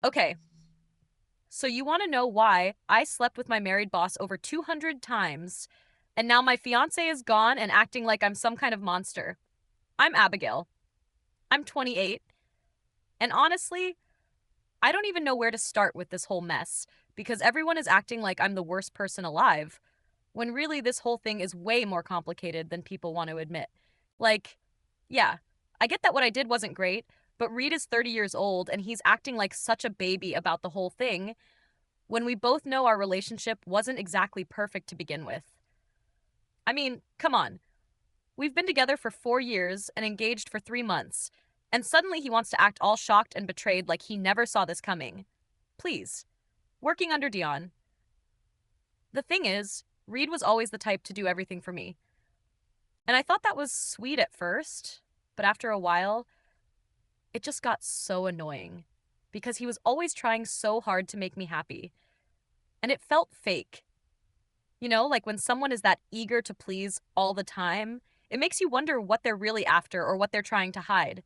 Okay, so you want to know why I slept with my married boss over 200 times, and now my fiance is gone and acting like I'm some kind of monster. I'm Abigail. I'm 28, and honestly, I don't even know where to start with this whole mess because everyone is acting like I'm the worst person alive, when really this whole thing is way more complicated than people want to admit. Like, yeah, I get that what I did wasn't great, but Reed is 30 years old and he's acting like such a baby about the whole thing when we both know our relationship wasn't exactly perfect to begin with. I mean, come on. We've been together for 4 years and engaged for 3 months, and suddenly he wants to act all shocked and betrayed like he never saw this coming. Please. Working under Dion. The thing is, Reed was always the type to do everything for me. And I thought that was sweet at first, but after a while, it just got so annoying because he was always trying so hard to make me happy. And it felt fake. You know, like when someone is that eager to please all the time, it makes you wonder what they're really after or what they're trying to hide.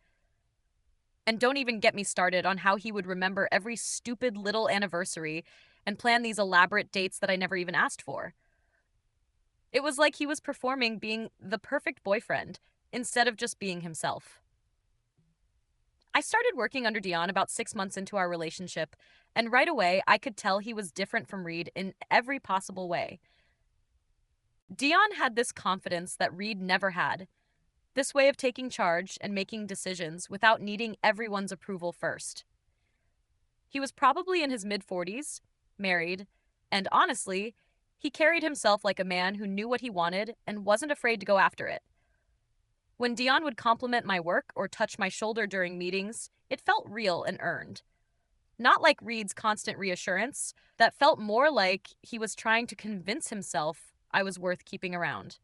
And don't even get me started on how he would remember every stupid little anniversary and plan these elaborate dates that I never even asked for. It was like he was performing being the perfect boyfriend instead of just being himself. I started working under Dion about 6 months into our relationship, and right away I could tell he was different from Reed in every possible way. Dion had this confidence that Reed never had, this way of taking charge and making decisions without needing everyone's approval first. He was probably in his mid 40s, married, and honestly, he carried himself like a man who knew what he wanted and wasn't afraid to go after it. When Dion would compliment my work or touch my shoulder during meetings, it felt real and earned. Not like Reed's constant reassurance, that felt more like he was trying to convince himself I was worth keeping around.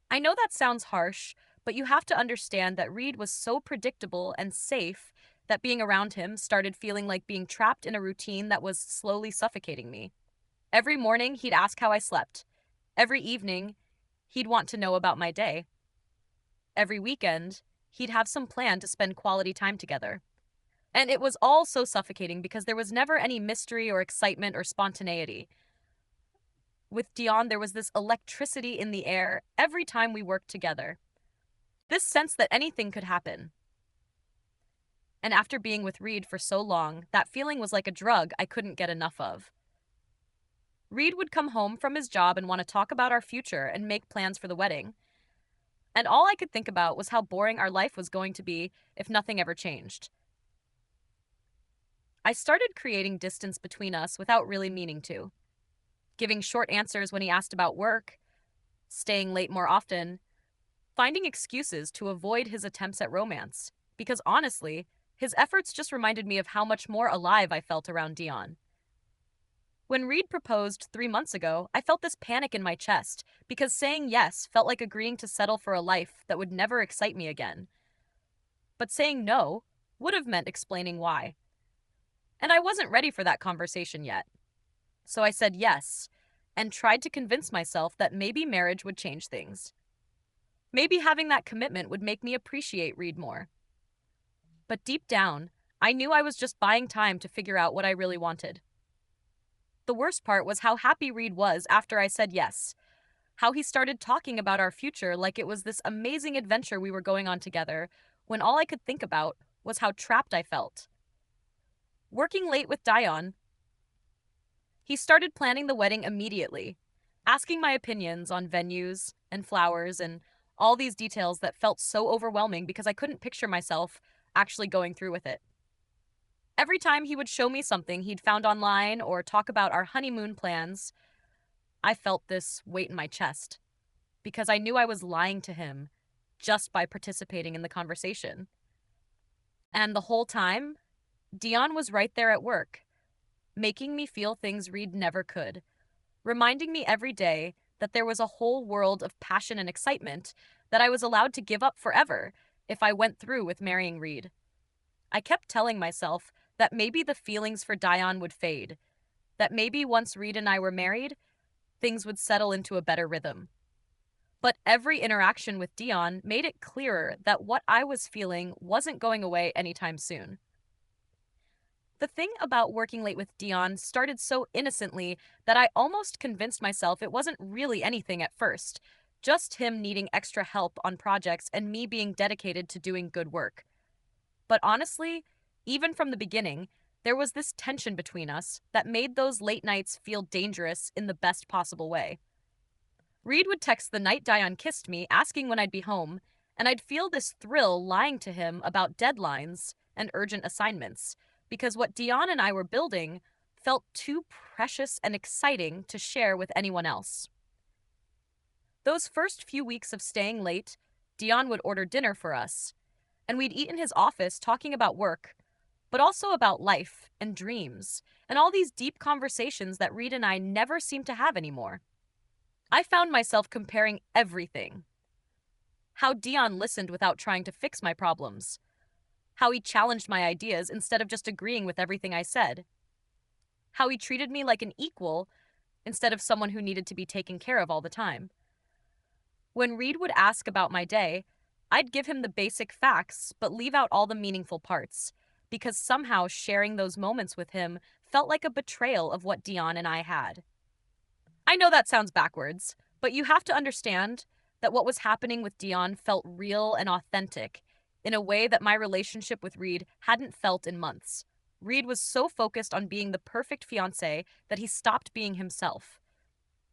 I know that sounds harsh, but you have to understand that Reed was so predictable and safe that being around him started feeling like being trapped in a routine that was slowly suffocating me. Every morning, he'd ask how I slept. Every evening, he'd want to know about my day. Every weekend, he'd have some plan to spend quality time together. And it was all so suffocating because there was never any mystery or excitement or spontaneity. With Dion, there was this electricity in the air every time we worked together. This sense that anything could happen. And after being with Reed for so long, that feeling was like a drug I couldn't get enough of. Reed would come home from his job and want to talk about our future and make plans for the wedding. And all I could think about was how boring our life was going to be if nothing ever changed. I started creating distance between us without really meaning to, giving short answers when he asked about work, staying late more often, finding excuses to avoid his attempts at romance, because honestly, his efforts just reminded me of how much more alive I felt around Dion. When Reed proposed 3 months ago, I felt this panic in my chest because saying yes felt like agreeing to settle for a life that would never excite me again. But saying no would have meant explaining why. And I wasn't ready for that conversation yet. So I said yes and tried to convince myself that maybe marriage would change things. Maybe having that commitment would make me appreciate Reed more. But deep down, I knew I was just buying time to figure out what I really wanted. The worst part was how happy Reed was after I said yes, how he started talking about our future like it was this amazing adventure we were going on together, when all I could think about was how trapped I felt. Working late with Dion, he started planning the wedding immediately, asking my opinions on venues and flowers and all these details that felt so overwhelming because I couldn't picture myself actually going through with it. Every time he would show me something he'd found online or talk about our honeymoon plans, I felt this weight in my chest because I knew I was lying to him just by participating in the conversation. And the whole time, Dion was right there at work, making me feel things Reed never could, reminding me every day that there was a whole world of passion and excitement that I was allowed to give up forever if I went through with marrying Reed. I kept telling myself that maybe the feelings for Dion would fade, that maybe once Reed and I were married, things would settle into a better rhythm. But every interaction with Dion made it clearer that what I was feeling wasn't going away anytime soon. The thing about working late with Dion started so innocently that I almost convinced myself it wasn't really anything at first, just him needing extra help on projects and me being dedicated to doing good work. But honestly, even from the beginning, there was this tension between us that made those late nights feel dangerous in the best possible way. Reed would text the night Dion kissed me, asking when I'd be home, and I'd feel this thrill lying to him about deadlines and urgent assignments, because what Dion and I were building felt too precious and exciting to share with anyone else. Those first few weeks of staying late, Dion would order dinner for us, and we'd eat in his office talking about work, but also about life and dreams, and all these deep conversations that Reed and I never seem to have anymore. I found myself comparing everything: how Dion listened without trying to fix my problems, how he challenged my ideas instead of just agreeing with everything I said, how he treated me like an equal instead of someone who needed to be taken care of all the time. When Reed would ask about my day, I'd give him the basic facts but leave out all the meaningful parts, because somehow sharing those moments with him felt like a betrayal of what Dion and I had. I know that sounds backwards, but you have to understand that what was happening with Dion felt real and authentic in a way that my relationship with Reed hadn't felt in months. Reed was so focused on being the perfect fiance that he stopped being himself.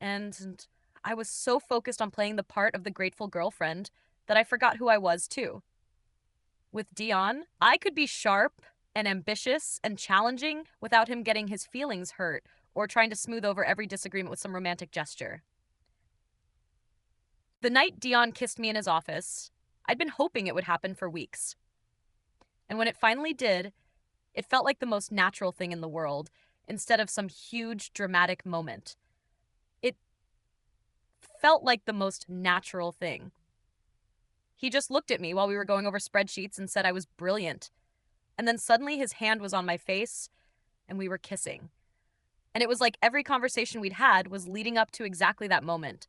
And I was so focused on playing the part of the grateful girlfriend that I forgot who I was too. With Dion, I could be sharp and ambitious and challenging without him getting his feelings hurt or trying to smooth over every disagreement with some romantic gesture. The night Dion kissed me in his office, I'd been hoping it would happen for weeks. And when it finally did, it felt like the most natural thing in the world instead of some huge dramatic moment. It felt like the most natural thing. He just looked at me while we were going over spreadsheets and said I was brilliant. And then suddenly his hand was on my face and we were kissing. And it was like every conversation we'd had was leading up to exactly that moment.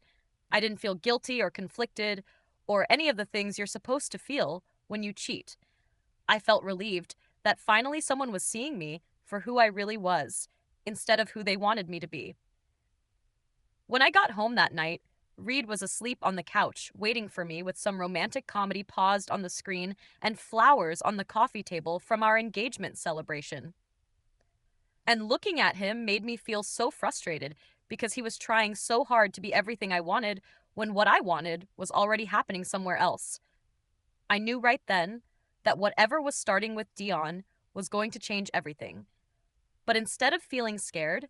I didn't feel guilty or conflicted or any of the things you're supposed to feel when you cheat. I felt relieved that finally someone was seeing me for who I really was instead of who they wanted me to be. When I got home that night, Reed was asleep on the couch, waiting for me with some romantic comedy paused on the screen and flowers on the coffee table from our engagement celebration. And looking at him made me feel so frustrated because he was trying so hard to be everything I wanted when what I wanted was already happening somewhere else. I knew right then that whatever was starting with Dion was going to change everything. But instead of feeling scared,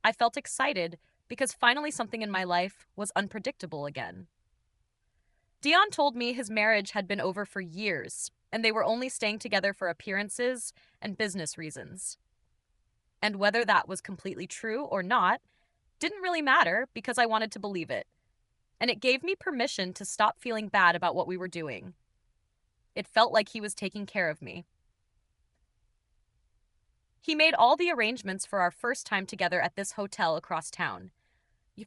I felt excited because finally something in my life was unpredictable again. Dion told me his marriage had been over for years, and they were only staying together for appearances and business reasons. And whether that was completely true or not didn't really matter because I wanted to believe it. And it gave me permission to stop feeling bad about what we were doing. It felt like he was taking care of me. He made all the arrangements for our first time together at this hotel across town.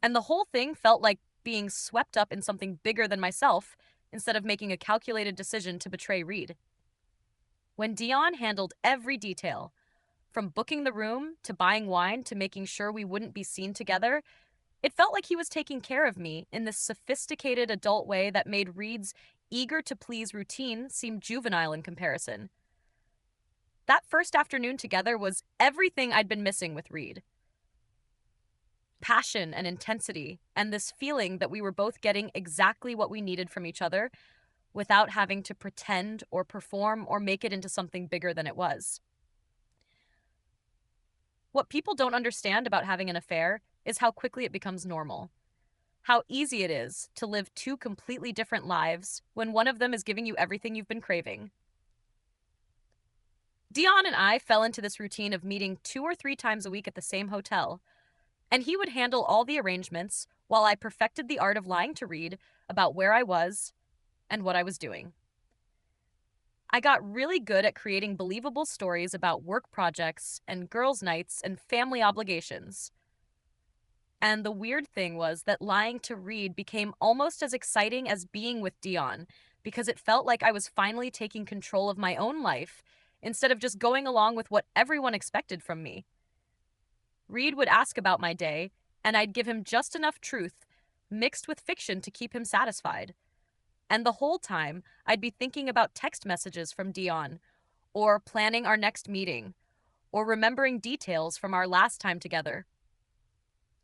And the whole thing felt like being swept up in something bigger than myself instead of making a calculated decision to betray Reed. When Dion handled every detail, from booking the room to buying wine to making sure we wouldn't be seen together, it felt like he was taking care of me in this sophisticated adult way that made Reed's eager to please routine seem juvenile in comparison. That first afternoon together was everything I'd been missing with Reed. Passion and intensity, and this feeling that we were both getting exactly what we needed from each other without having to pretend or perform or make it into something bigger than it was. What people don't understand about having an affair is how quickly it becomes normal. How easy it is to live two completely different lives when one of them is giving you everything you've been craving. Dion and I fell into this routine of meeting 2 or 3 times a week at the same hotel, and he would handle all the arrangements while I perfected the art of lying to Reed about where I was and what I was doing. I got really good at creating believable stories about work projects and girls' nights and family obligations. And the weird thing was that lying to Reed became almost as exciting as being with Dion because it felt like I was finally taking control of my own life instead of just going along with what everyone expected from me. Reed would ask about my day, and I'd give him just enough truth mixed with fiction to keep him satisfied. And the whole time, I'd be thinking about text messages from Dion, or planning our next meeting, or remembering details from our last time together.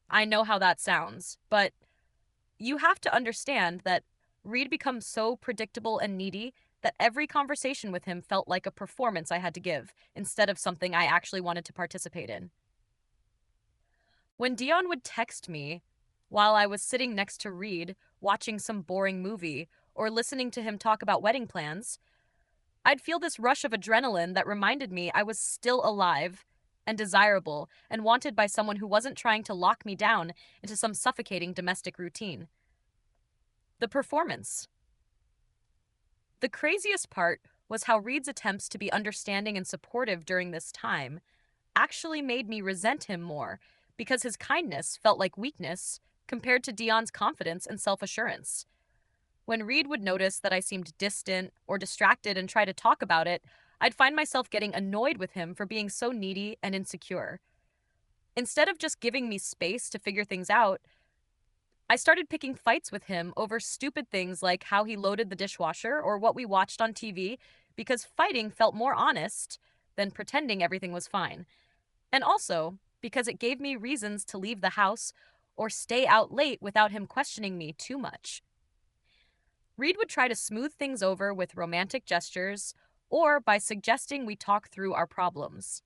I know how that sounds, but you have to understand that Reed becomes so predictable and needy that every conversation with him felt like a performance I had to give instead of something I actually wanted to participate in. When Dion would text me while I was sitting next to Reed, watching some boring movie, or listening to him talk about wedding plans, I'd feel this rush of adrenaline that reminded me I was still alive and desirable and wanted by someone who wasn't trying to lock me down into some suffocating domestic routine. The performance. The craziest part was how Reed's attempts to be understanding and supportive during this time actually made me resent him more because his kindness felt like weakness compared to Dion's confidence and self assurance. When Reed would notice that I seemed distant or distracted and try to talk about it, I'd find myself getting annoyed with him for being so needy and insecure. Instead of just giving me space to figure things out, I started picking fights with him over stupid things like how he loaded the dishwasher or what we watched on TV because fighting felt more honest than pretending everything was fine. And also because it gave me reasons to leave the house or stay out late without him questioning me too much. Reed would try to smooth things over with romantic gestures or by suggesting we talk through our problems.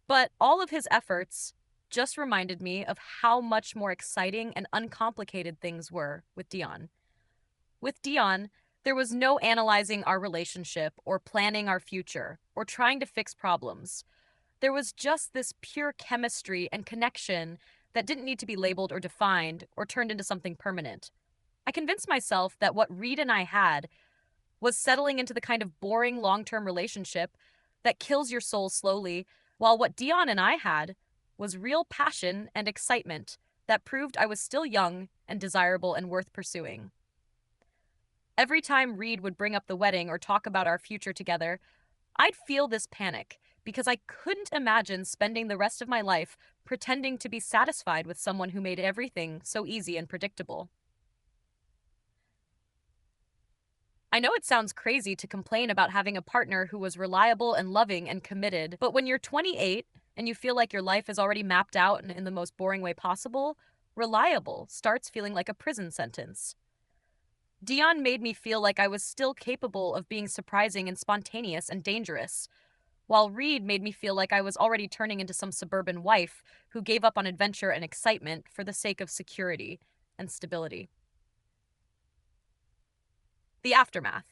But all of his efforts just reminded me of how much more exciting and uncomplicated things were with Dion. With Dion, there was no analyzing our relationship or planning our future or trying to fix problems. There was just this pure chemistry and connection that didn't need to be labeled or defined or turned into something permanent. I convinced myself that what Reed and I had was settling into the kind of boring long term relationship that kills your soul slowly, while what Dion and I had was real passion and excitement that proved I was still young and desirable and worth pursuing. Every time Reed would bring up the wedding or talk about our future together, I'd feel this panic because I couldn't imagine spending the rest of my life pretending to be satisfied with someone who made everything so easy and predictable. I know it sounds crazy to complain about having a partner who was reliable and loving and committed, but when you're 28 and you feel like your life is already mapped out in the most boring way possible, reliable starts feeling like a prison sentence. Dion made me feel like I was still capable of being surprising and spontaneous and dangerous, while Reed made me feel like I was already turning into some suburban wife who gave up on adventure and excitement for the sake of security and stability. The aftermath.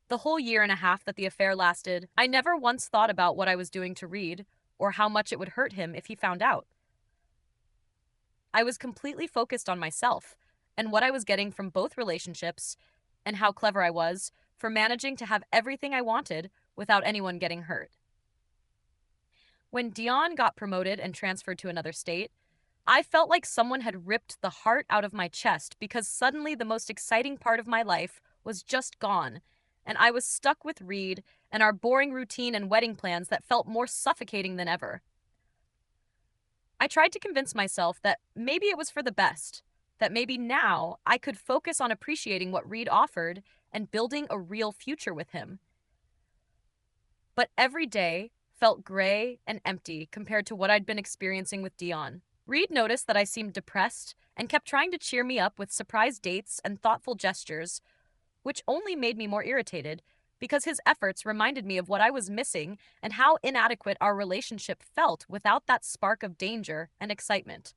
The whole year and a half that the affair lasted, I never once thought about what I was doing to Reed or how much it would hurt him if he found out. I was completely focused on myself and what I was getting from both relationships and how clever I was for managing to have everything I wanted without anyone getting hurt. When Dion got promoted and transferred to another state, I felt like someone had ripped the heart out of my chest because suddenly the most exciting part of my life was just gone, and I was stuck with Reed and our boring routine and wedding plans that felt more suffocating than ever. I tried to convince myself that maybe it was for the best, that maybe now I could focus on appreciating what Reed offered and building a real future with him. But every day felt gray and empty compared to what I'd been experiencing with Dion. Reed noticed that I seemed depressed and kept trying to cheer me up with surprise dates and thoughtful gestures, which only made me more irritated because his efforts reminded me of what I was missing and how inadequate our relationship felt without that spark of danger and excitement.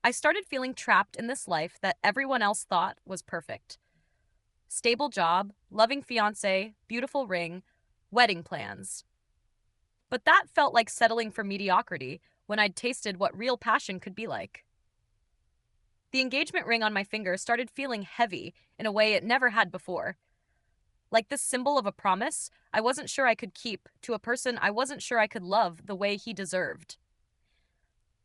I started feeling trapped in this life that everyone else thought was perfect. Stable job, loving fiancé, beautiful ring, wedding plans. But that felt like settling for mediocrity when I'd tasted what real passion could be like. The engagement ring on my finger started feeling heavy in a way it never had before. Like this symbol of a promise I wasn't sure I could keep to a person I wasn't sure I could love the way he deserved.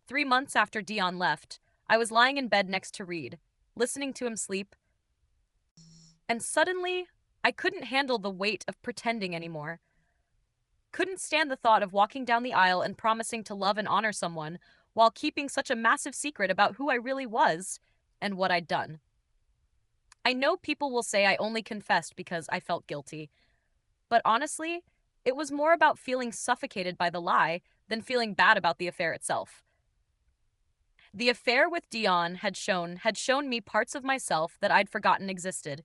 3 months after Dion left, I was lying in bed next to Reed, listening to him sleep, and suddenly I couldn't handle the weight of pretending anymore. Couldn't stand the thought of walking down the aisle and promising to love and honor someone while keeping such a massive secret about who I really was and what I'd done. I know people will say I only confessed because I felt guilty, but honestly, it was more about feeling suffocated by the lie than feeling bad about the affair itself. The affair with Dion had shown me parts of myself that I'd forgotten existed,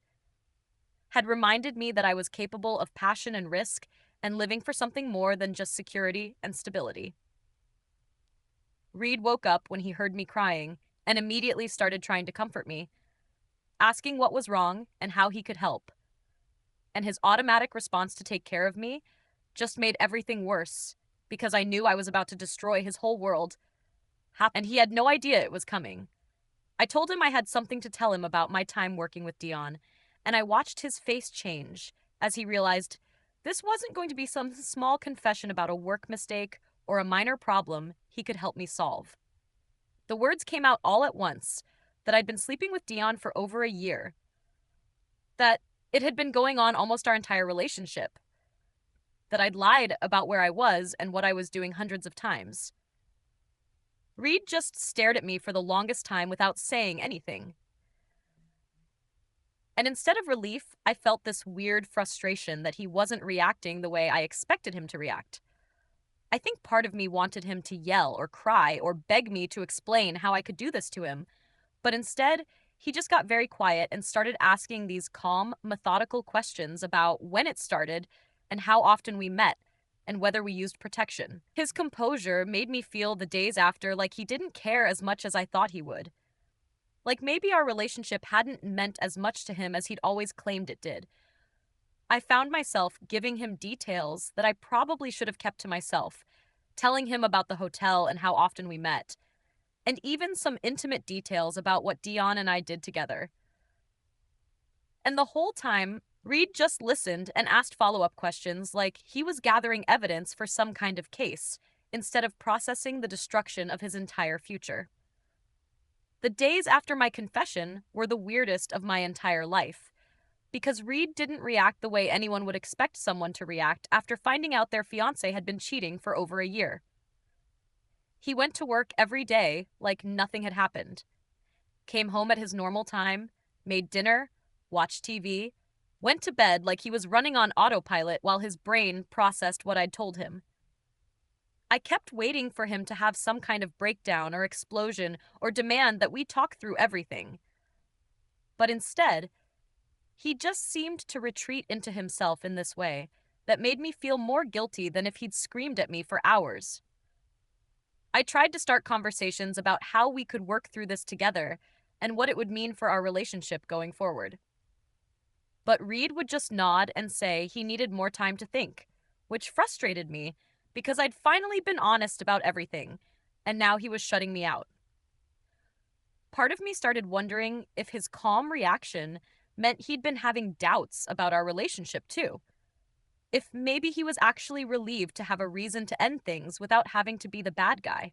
had reminded me that I was capable of passion and risk and living for something more than just security and stability. Reed woke up when he heard me crying and immediately started trying to comfort me, asking what was wrong and how he could help. And his automatic response to take care of me just made everything worse because I knew I was about to destroy his whole world, and he had no idea it was coming. I told him I had something to tell him about my time working with Dion, and I watched his face change as he realized this wasn't going to be some small confession about a work mistake or a minor problem he could help me solve. The words came out all at once that I'd been sleeping with Dion for over a year, that it had been going on almost our entire relationship, that I'd lied about where I was and what I was doing hundreds of times. Reed just stared at me for the longest time without saying anything. And instead of relief, I felt this weird frustration that he wasn't reacting the way I expected him to react. I think part of me wanted him to yell or cry or beg me to explain how I could do this to him, but instead, he just got very quiet and started asking these calm, methodical questions about when it started and how often we met and whether we used protection. His composure made me feel the days after like he didn't care as much as I thought he would. Like maybe our relationship hadn't meant as much to him as he'd always claimed it did. I found myself giving him details that I probably should have kept to myself, telling him about the hotel and how often we met, and even some intimate details about what Dion and I did together. And the whole time, Reed just listened and asked follow-up questions like he was gathering evidence for some kind of case, instead of processing the destruction of his entire future. The days after my confession were the weirdest of my entire life, because Reed didn't react the way anyone would expect someone to react after finding out their fiancé had been cheating for over a year. He went to work every day like nothing had happened, came home at his normal time, made dinner, watched TV, went to bed like he was running on autopilot while his brain processed what I'd told him. I kept waiting for him to have some kind of breakdown or explosion or demand that we talk through everything. But instead, he just seemed to retreat into himself in this way that made me feel more guilty than if he'd screamed at me for hours. I tried to start conversations about how we could work through this together and what it would mean for our relationship going forward. But Reed would just nod and say he needed more time to think, which frustrated me because I'd finally been honest about everything, and now he was shutting me out. Part of me started wondering if his calm reaction meant he'd been having doubts about our relationship too. If maybe he was actually relieved to have a reason to end things without having to be the bad guy.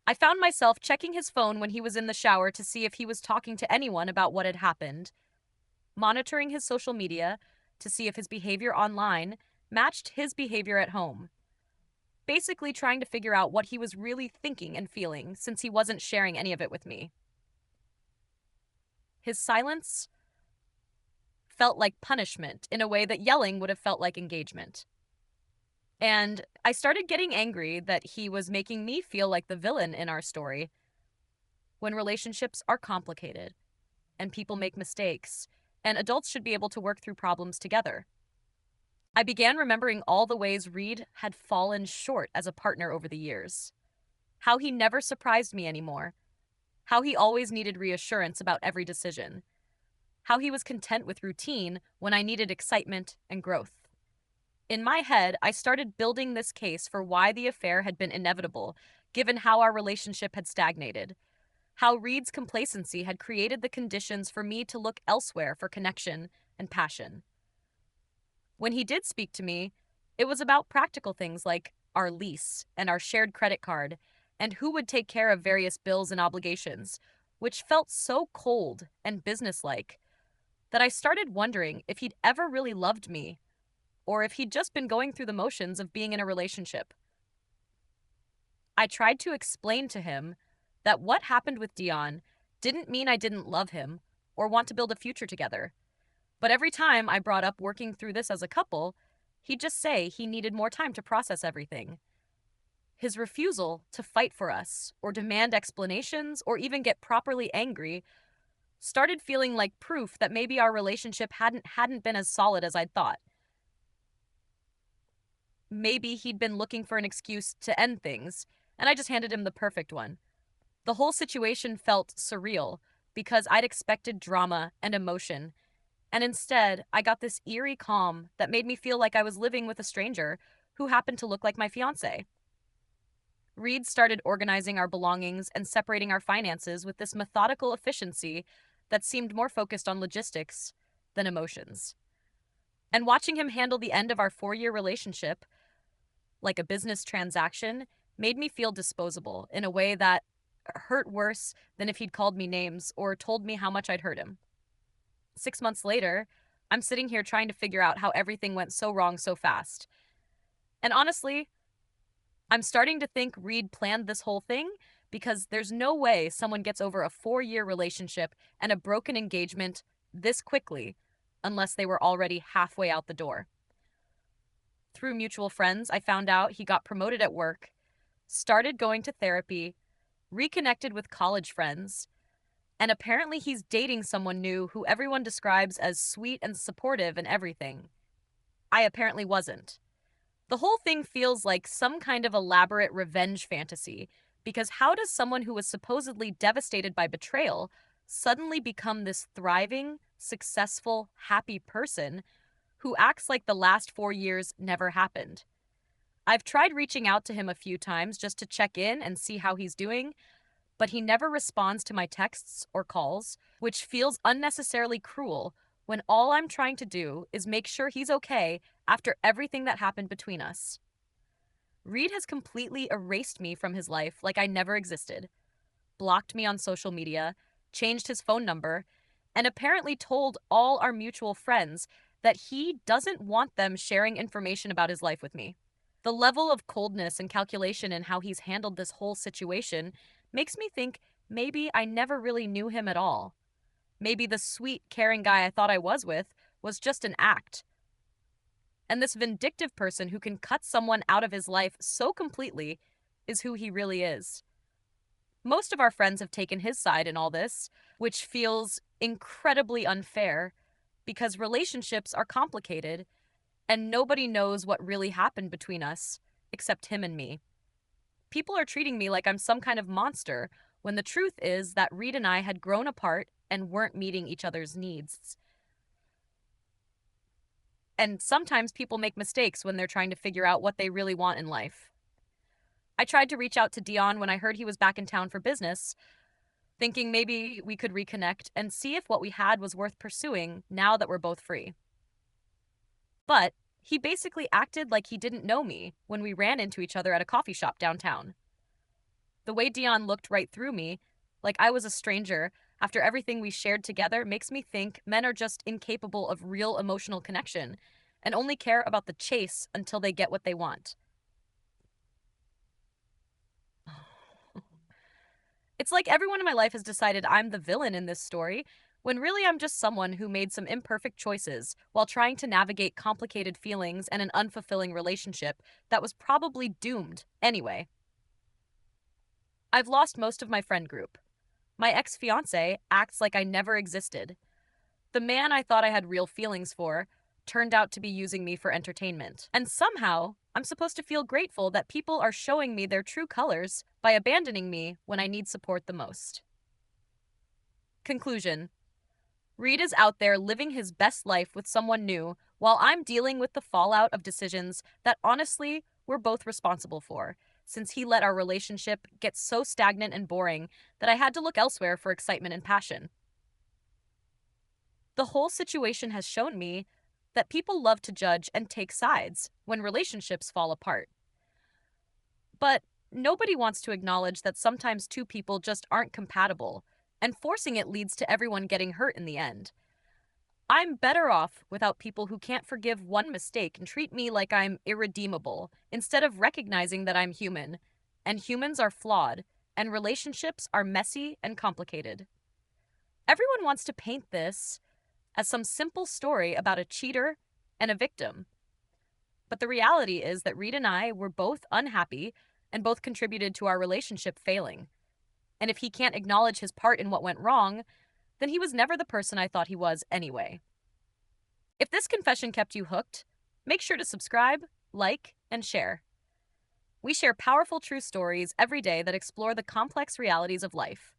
I found myself checking his phone when he was in the shower to see if he was talking to anyone about what had happened, monitoring his social media to see if his behavior online matched his behavior at home. Basically trying to figure out what he was really thinking and feeling since he wasn't sharing any of it with me. His silence felt like punishment in a way that yelling would have felt like engagement. And I started getting angry that he was making me feel like the villain in our story. When relationships are complicated, and people make mistakes, and adults should be able to work through problems together. I began remembering all the ways Reed had fallen short as a partner over the years. How he never surprised me anymore. How he always needed reassurance about every decision. How he was content with routine when I needed excitement and growth. In my head, I started building this case for why the affair had been inevitable, given how our relationship had stagnated. How Reed's complacency had created the conditions for me to look elsewhere for connection and passion. When he did speak to me, it was about practical things like our lease and our shared credit card, and who would take care of various bills and obligations, which felt so cold and businesslike. that I started wondering if he'd ever really loved me or if he'd just been going through the motions of being in a relationship. I tried to explain to him that what happened with Dion didn't mean I didn't love him or want to build a future together. But every time I brought up working through this as a couple, he'd just say he needed more time to process everything. His refusal to fight for us, or demand explanations, or even get properly angry started feeling like proof that maybe our relationship hadn't been as solid as I'd thought. Maybe he'd been looking for an excuse to end things, and I just handed him the perfect one. The whole situation felt surreal because I'd expected drama and emotion, and instead, I got this eerie calm that made me feel like I was living with a stranger who happened to look like my fiance. Reed started organizing our belongings and separating our finances with this methodical efficiency that seemed more focused on logistics than emotions. And watching him handle the end of our 4 year relationship, like a business transaction, made me feel disposable in a way that hurt worse than if he'd called me names or told me how much I'd hurt him. 6 months later, I'm sitting here trying to figure out how everything went so wrong so fast. And honestly, I'm starting to think Reed planned this whole thing because there's no way someone gets over a 4 year relationship and a broken engagement this quickly unless they were already halfway out the door. Through mutual friends, I found out he got promoted at work, started going to therapy, reconnected with college friends, and apparently he's dating someone new who everyone describes as sweet and supportive and everything. I apparently wasn't. The whole thing feels like some kind of elaborate revenge fantasy, because how does someone who was supposedly devastated by betrayal suddenly become this thriving, successful, happy person who acts like the last 4 years never happened? I've tried reaching out to him a few times just to check in and see how he's doing, but he never responds to my texts or calls, which feels unnecessarily cruel when all I'm trying to do is make sure he's okay after everything that happened between us. Reed has completely erased me from his life like I never existed, blocked me on social media, changed his phone number, and apparently told all our mutual friends that he doesn't want them sharing information about his life with me. The level of coldness and calculation in how he's handled this whole situation makes me think maybe I never really knew him at all. Maybe the sweet, caring guy I thought I was with was just an act. And this vindictive person who can cut someone out of his life so completely is who he really is. Most of our friends have taken his side in all this, which feels incredibly unfair because relationships are complicated and nobody knows what really happened between us except him and me. People are treating me like I'm some kind of monster when the truth is that Reed and I had grown apart and weren't meeting each other's needs. And sometimes people make mistakes when they're trying to figure out what they really want in life. I tried to reach out to Dion when I heard he was back in town for business, thinking maybe we could reconnect and see if what we had was worth pursuing now that we're both free. But he basically acted like he didn't know me when we ran into each other at a coffee shop downtown. The way Dion looked right through me, like I was a stranger, after everything we shared together, makes me think men are just incapable of real emotional connection and only care about the chase until they get what they want. It's like everyone in my life has decided I'm the villain in this story, when really I'm just someone who made some imperfect choices while trying to navigate complicated feelings and an unfulfilling relationship that was probably doomed anyway. I've lost most of my friend group. My ex fiance acts like I never existed. The man I thought I had real feelings for turned out to be using me for entertainment. And somehow, I'm supposed to feel grateful that people are showing me their true colors by abandoning me when I need support the most. Conclusion: Reed is out there living his best life with someone new while I'm dealing with the fallout of decisions that honestly we're both responsible for, since he let our relationship get so stagnant and boring that I had to look elsewhere for excitement and passion. The whole situation has shown me that people love to judge and take sides when relationships fall apart. But nobody wants to acknowledge that sometimes two people just aren't compatible, and forcing it leads to everyone getting hurt in the end. I'm better off without people who can't forgive one mistake and treat me like I'm irredeemable, instead of recognizing that I'm human. And humans are flawed, and relationships are messy and complicated. Everyone wants to paint this as some simple story about a cheater and a victim. But the reality is that Reed and I were both unhappy and both contributed to our relationship failing. And if he can't acknowledge his part in what went wrong, then he was never the person I thought he was anyway. If this confession kept you hooked, make sure to subscribe, like, and share. We share powerful true stories every day that explore the complex realities of life.